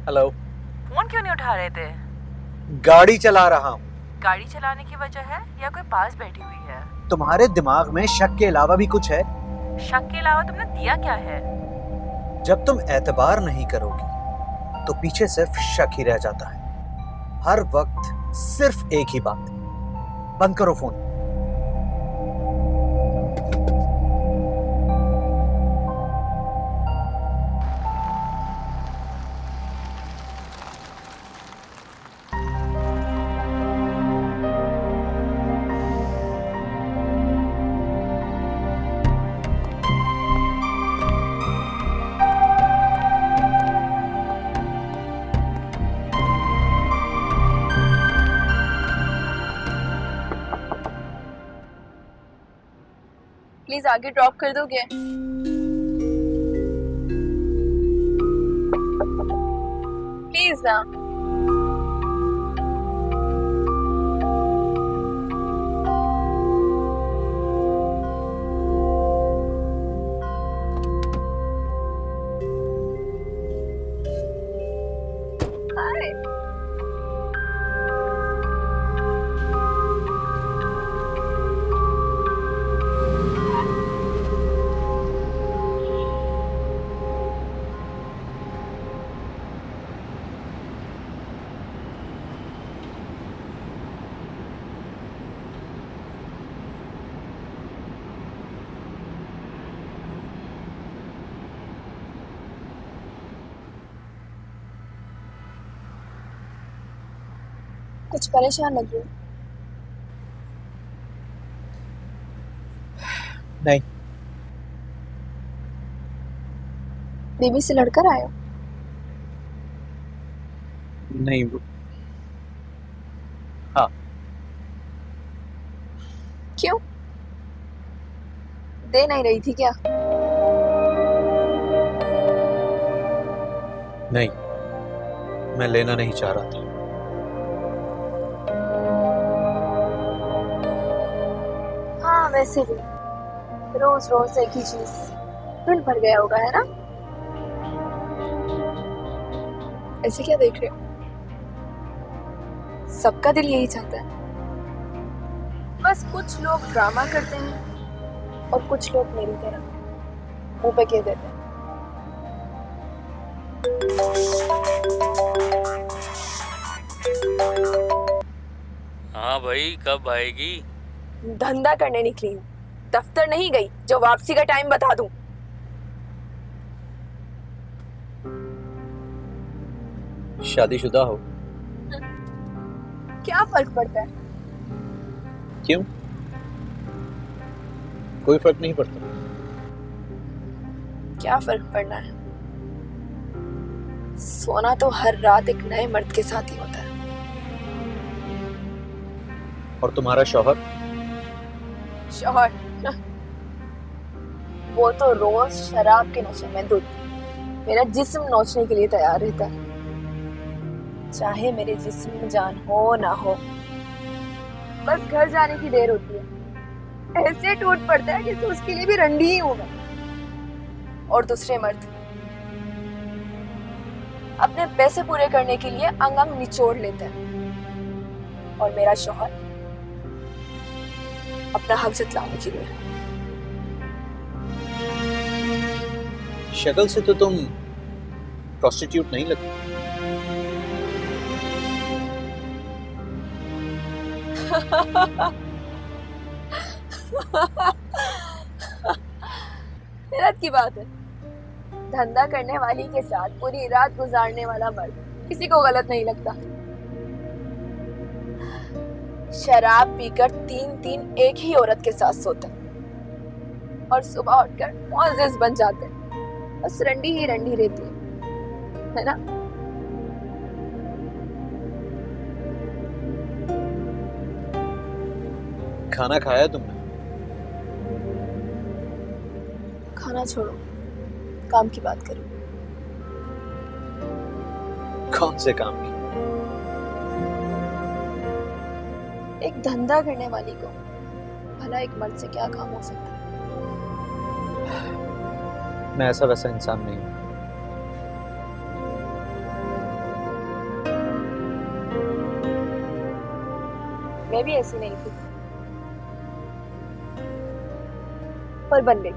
Hello. Phone क्यों नहीं उठा रहे थे? गाड़ी चला रहा हूँ। गाड़ी चलाने की वजह है या कोई पास बैठी हुई है? तुम्हारे दिमाग में शक के अलावा भी कुछ है? शक के अलावा तुमने दिया क्या है? जब तुम एतबार नहीं करोगी तो पीछे सिर्फ शक ही रह जाता है। हर वक्त सिर्फ एक ही बात। बंद करो फोन। प्लीज आगे ड्रॉप कर दोगे? प्लीज ना। हाय। कुछ परेशान लग रहे हो? नहीं। बेबी से लड़कर आए हो? नहीं। हाँ। क्यों? दे नहीं रही थी क्या? नहीं, मैं लेना नहीं चाह रहा था। हाँ वैसे भी रोज रोज एक ही चीज दिल भर गया होगा, है ना? ऐसे क्या देख रहे हो? सबका दिल यही चाहता है। बस कुछ लोग ड्रामा करते हैं और कुछ लोग मेरी तरह मुंह पे कह देते हैं। हाँ भाई, कब आएगी? धंधा करने निकली हूँ, दफ्तर नहीं गई जो वापसी का टाइम बता दूं। शादीशुदा हो? क्या फर्क पड़ता है? क्यों? कोई फर्क नहीं पड़ता। क्या फर्क पड़ना है? सोना तो हर रात एक नए मर्द के साथ ही होता है। और तुम्हारा शौहर? शौहर वो तो रोज शराब के नशे में धुत मेरा जिस्म नोचने के लिए तैयार रहता है, चाहे मेरे जिस्म में जान हो ना हो। बस घर जाने की देर होती है, ऐसे टूट पड़ता है जैसे उसके लिए भी रंडी ही हूं मैं। और दूसरे मर्द अपने पैसे पूरे करने के लिए अंग अंग निचोड़ लेते हैं, और मेरा शौहर अपना हक जतलाने के लिए। शक्ल से तो तुम प्रोस्टिट्यूट नहीं लगती। हैरत की बात है, धंधा करने वाली के साथ पूरी रात गुजारने वाला मर्द किसी को गलत नहीं लगता। शराब पीकर 3-3 एक ही औरत के साथ सोते हैं और सुबह उठकर मुअज्जिज बन जाते हैं। बस रंडी ही रंडी रहती है ना? खाना खाया तुमने? खाना छोड़ो, काम की बात करो। कौन से काम की? एक धंधा करने वाली को भला एक मर्द से क्या काम हो सकता है? मैं ऐसा वैसा इंसान नहीं हूं। मैं भी ऐसी नहीं थी, पर बन गई।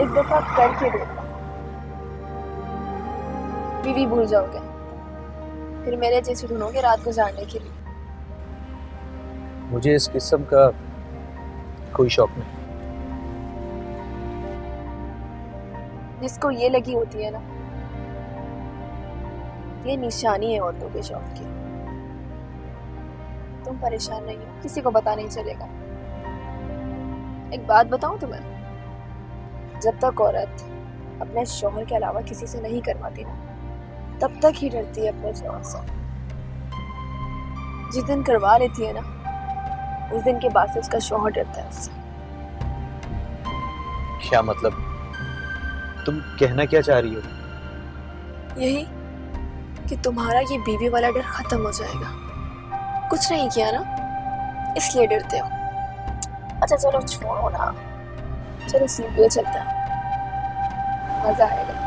एक दफा करके देखो, बीवी भूल जाओगे, फिर मेरे जैसे ढूंढोगे रात गुजारने के लिए। मुझे इस किस्म का कोई शौक नहीं। जिसको ये लगी होती है ना, ये निशानी है औरतों के शौक की। तुम परेशान नहीं हो, किसी को पता नहीं चलेगा। एक बात बताऊं तुम्हें, जब तक औरत अपने शौहर के अलावा किसी से नहीं करवाती ना, तब तक ही डरती है अपने शौहर से। जिस दिन करवा लेती है ना, उस दिन के बाद से उसका शौहर डरता है उससे। क्या मतलब? तुम कहना क्या चाह रही हो? यही कि तुम्हारा ये बीवी वाला डर खत्म हो जाएगा। कुछ नहीं किया ना, इसलिए डरते हो। अच्छा चलो छोड़ो ना, चलो सीधे चलते हैं, मजा आएगा।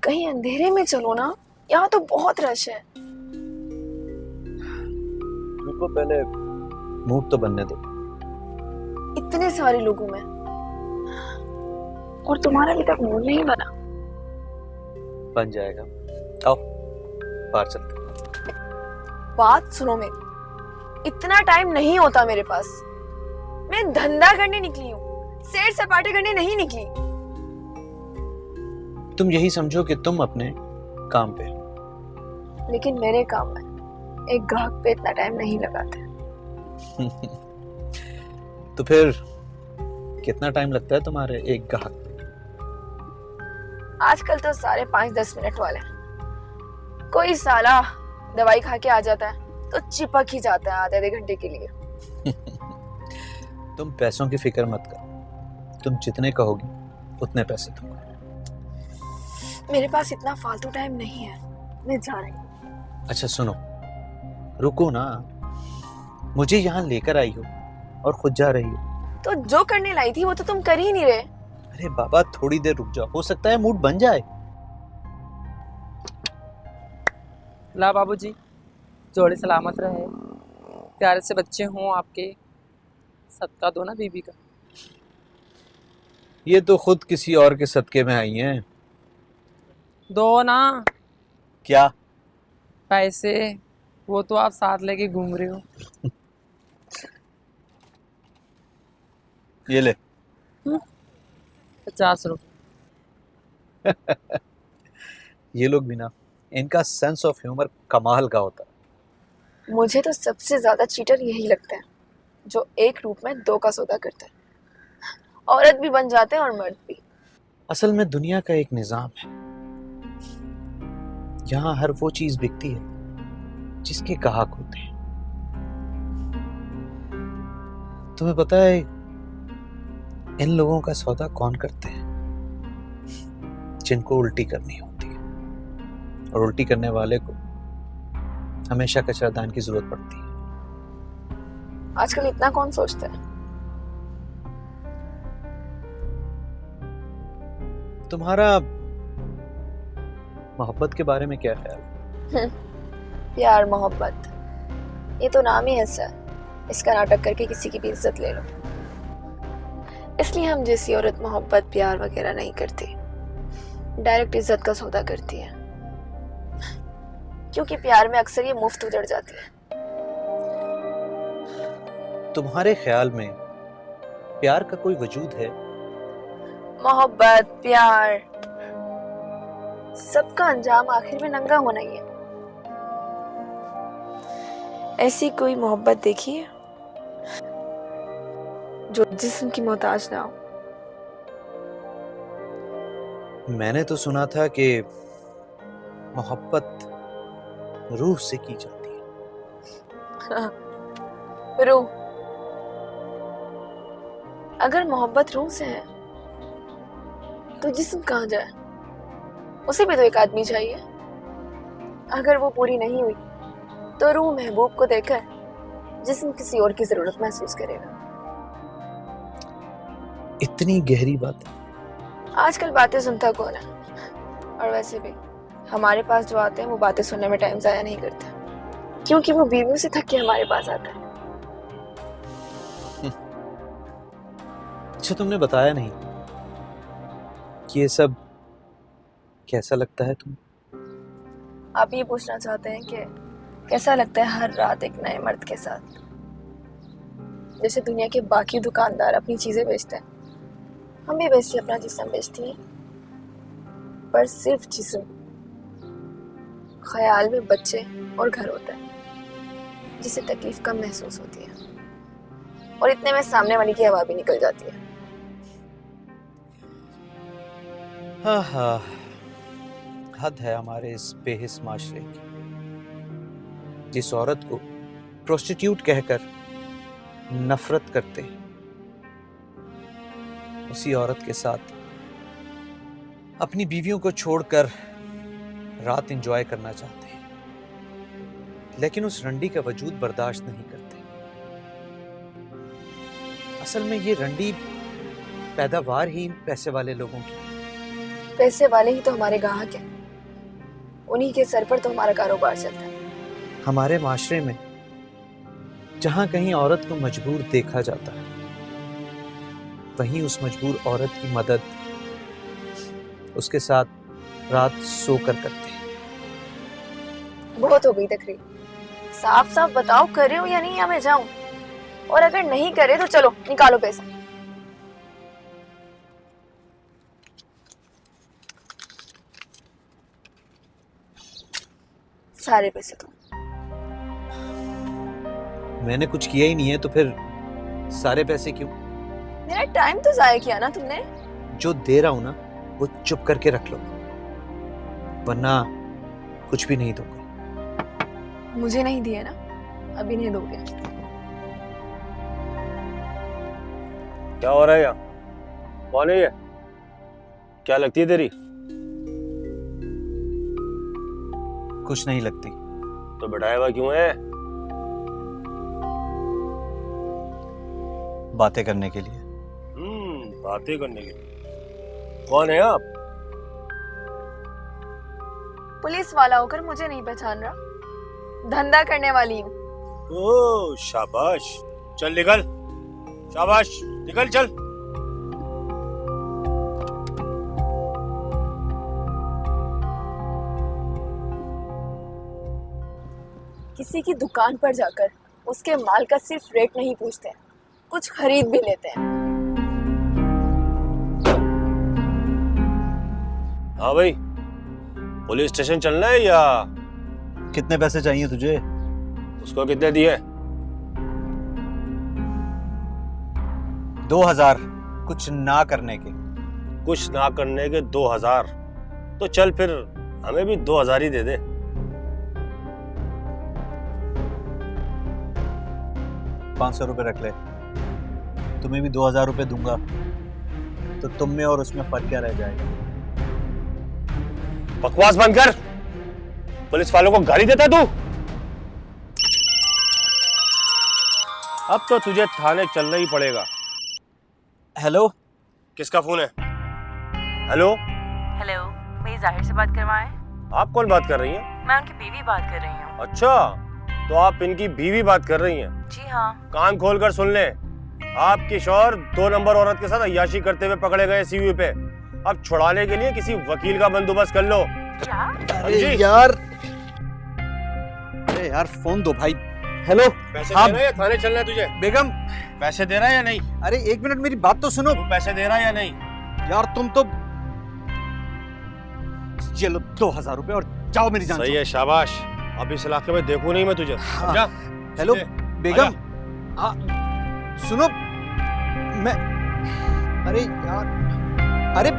कहीं अंधेरे में चलो ना, यहाँ तो बहुत रश है। रुको, पहले मूड तो बनने दो। इतने सारे लोगों में, और तुम्हारा अभी तक मूड नहीं बना। बन जाएगा, आओ बाहर चलते हैं। बात सुनो मेरी, इतना टाइम नहीं होता मेरे पास। मैं धंधा करने निकली हूँ, सैर सपाटे करने नहीं निकली। तुम यही समझो कि तुम अपने काम पे। लेकिन मेरे काम में एक ग्राहक पे इतना टाइम नहीं लगाते। तो फिर कितना टाइम लगता है तुम्हारे एक ग्राहक पे? आजकल तो सारे 5-10 मिनट वाले हैं। कोई साला दवाई खा के आ जाता है तो चिपक ही जाता है आधे घंटे के लिए। तुम पैसों की फिक्र मत करो, तुम जितने कहोगी उतने पैसे दूंगा। मेरे पास इतना फालतू टाइम नहीं है, मैं जा रही हूँ। अच्छा सुनो, रुको ना, मुझे यहाँ लेकर आई हो और खुद जा रही हो। तो जो करने लाई थी वो तो तुम कर ही नहीं रहे। अरे बाबा थोड़ी देर रुक जाओ, हो सकता है मूड बन जाए। ला बाबूजी, जोड़े सलामत रहे, प्यारे से बच्चे हों आपके, सदका दो ना बीबी का। ये तो खुद किसी और के सदके में आई हैं। दो ना क्या? पैसे, वो तो आप साथ लेके घूम रहे हो। ये ले। 50 रुपये। ये लोग भी ना, इनका सेंस ऑफ ह्यूमर कमाल का होता है। मुझे तो सबसे ज्यादा चीटर यही लगता है जो एक रूप में दो का सौदा करता है। औरत भी बन जाते हैं और मर्द भी। असल में दुनिया का एक निजाम है, यहाँ हर वो चीज बिकती है जिसके ग्राहक होते हैं। तुम्हें पता है इन लोगों का सौदा कौन करते हैं? जिनको उल्टी करनी होती है, और उल्टी करने वाले को हमेशा कचरादान की जरूरत पड़ती है। आजकल इतना कौन सोचता है? तुम्हारा मोहब्बत के बारे में क्या ख्याल है? प्यार मोहब्बत, ये तो नाम ही ऐसा है। इसका नाटक करके किसी की भी इज्जत ले लो। इसलिए हम जैसी औरत मोहब्बत प्यार वगैरह नहीं करती, डायरेक्ट इज्जत का सौदा करती है। क्योंकि प्यार में अक्सर ये मुफ्त उजड़ जाती है। तुम्हारे ख्याल में प्यार का कोई वजूद है? मोहब्बत, प्यार, सबका अंजाम आखिर में नंगा होना ही है। ऐसी कोई मोहब्बत देखी है जो जिस्म की मोहताज ना हो? मैंने तो सुना था कि मोहब्बत रूह से की जाती है। रूह? अगर मोहब्बत रूह से है तो जिस्म कहाँ जाए? उसे भी तो एक आदमी चाहिए। अगर वो पूरी नहीं हुई तो रूह महबूब को देखकर जिस्म किसी और की जरूरत महसूस करेगा। इतनी गहरी बात। आजकल बातें सुनता कौन है? और वैसे भी हमारे पास जो आते हैं वो बातें सुनने में टाइम जाया नहीं करते, क्योंकि वो बीवियों से थक के हमारे पास आता है। अच्छा, तुमने बताया नहीं कि ये सब कैसा लगता है तुम्हें? आप ये पूछना चाहते हैं कि कैसा लगता है हर रात एक नए मर्द के साथ? जैसे दुनिया के बाकी दुकानदार अपनी चीजें बेचते हैं, हम भी वैसे अपना जिस्म बेचती हैं, पर सिर्फ जिस्म। ख्याल में बच्चे और घर होता है जिससे तकलीफ कम महसूस होती है, और इतने में सामने वाली की हवा भी निकल जाती है। हाँ हाँ, हद है हमारे इस बेहिस माशरे की। जिस औरत को प्रोस्टिट्यूट कहकर नफरत करते हैं, उसी औरत के साथ अपनी बीवियों को छोड़कर रात एंजॉय करना चाहते हैं, लेकिन उस रंडी का वजूद बर्दाश्त नहीं करते। असल में ये रंडी पैदावार ही इन पैसे वाले लोगों की। पैसे वाले ही तो हमारे ग्राहक हैं, उन्हीं के सर पर तो हमारा कारोबार चलता है। हमारे माशरे में जहां कहीं औरत को मजबूर देखा जाता है, वहीं उस मजबूर औरत की मदद उसके साथ रात सोकर करते हैं। बहुत हो गई तकरीर, साफ साफ बताओ करे हो या नहीं, या मैं जाऊं? और अगर नहीं करे तो चलो निकालो पैसा। सारे पैसे तो मैंने कुछ किया ही नहीं है, तो फिर सारे पैसे क्यों? मेरा टाइम तो जाया किया ना तुमने। जो दे रहा हूं ना, वो चुप करके रख लो, वरना कुछ भी नहीं दूंगा। मुझे नहीं दिए ना, अभी नहीं दोगे। क्या हो रहा है यहाँ? कौन है ये? क्या लगती है तेरी? कुछ नहीं लगती। तो बैठाया हुआ क्यों है? बातें करने के लिए। बातें करने के लिए। कौन है आप? पुलिस वाला होकर मुझे नहीं पहचान रहा, धंधा करने वाली हूँ। ओह शाबाश, चल निकल, शाबाश निकल चल। किसी की दुकान पर जाकर उसके माल का सिर्फ रेट नहीं पूछते, कुछ खरीद भी लेते हैं। हाँ भाई, पुलिस स्टेशन चलना है या? कितने पैसे चाहिए तुझे? उसको कितने दिए? 2000 कुछ ना करने के। कुछ ना करने के 2000? तो चल फिर हमें भी 2000 ही दे दे। ₹500 रख ले। तुम्हें भी 2000 रुपए दूंगा, तो तुम में और उसमें फर्क क्या रह जाएगा? बकवास बंद कर। पुलिस वालों को गाली देता तू? अब तो तुझे थाने चलना ही पड़ेगा। हेलो, किसका फोन है? हेलो, हेलो, मेरी जाहिर से बात करवाएं। आप कौन बात कर रही हैं? मैं उनकी बीवी बात कर रही हूँ। अच्छा, तो आप इनकी बीवी बात कर रही हैं? जी हाँ। कान खोलकर सुन ले, आपकी शौहर 2 नंबर औरत के साथ अय्याशी करते हुए पकड़े गए सीवी पे। अब छुड़ाने के लिए किसी वकील का बंदोबस्त कर लो। क्या? अरे यार, फोन दो भाई। हेलो, पैसे हाँ। दे रहा है या थाने चलना है तुझे? बेगम, पैसे दे रहा है या नहीं? अरे 1 मिनट मेरी बात तो सुनो। तू पैसे दे रहा है या नहीं? यार तुम तो, ये लो 2000 रुपए और जाओ मेरी जान। सही है, शाबाश। अब इस इलाके में देखूं नहीं मैं तुझे, समझा? हेलो ले, बेगम, हाँ सुनो, मैं, अरे यार, अरे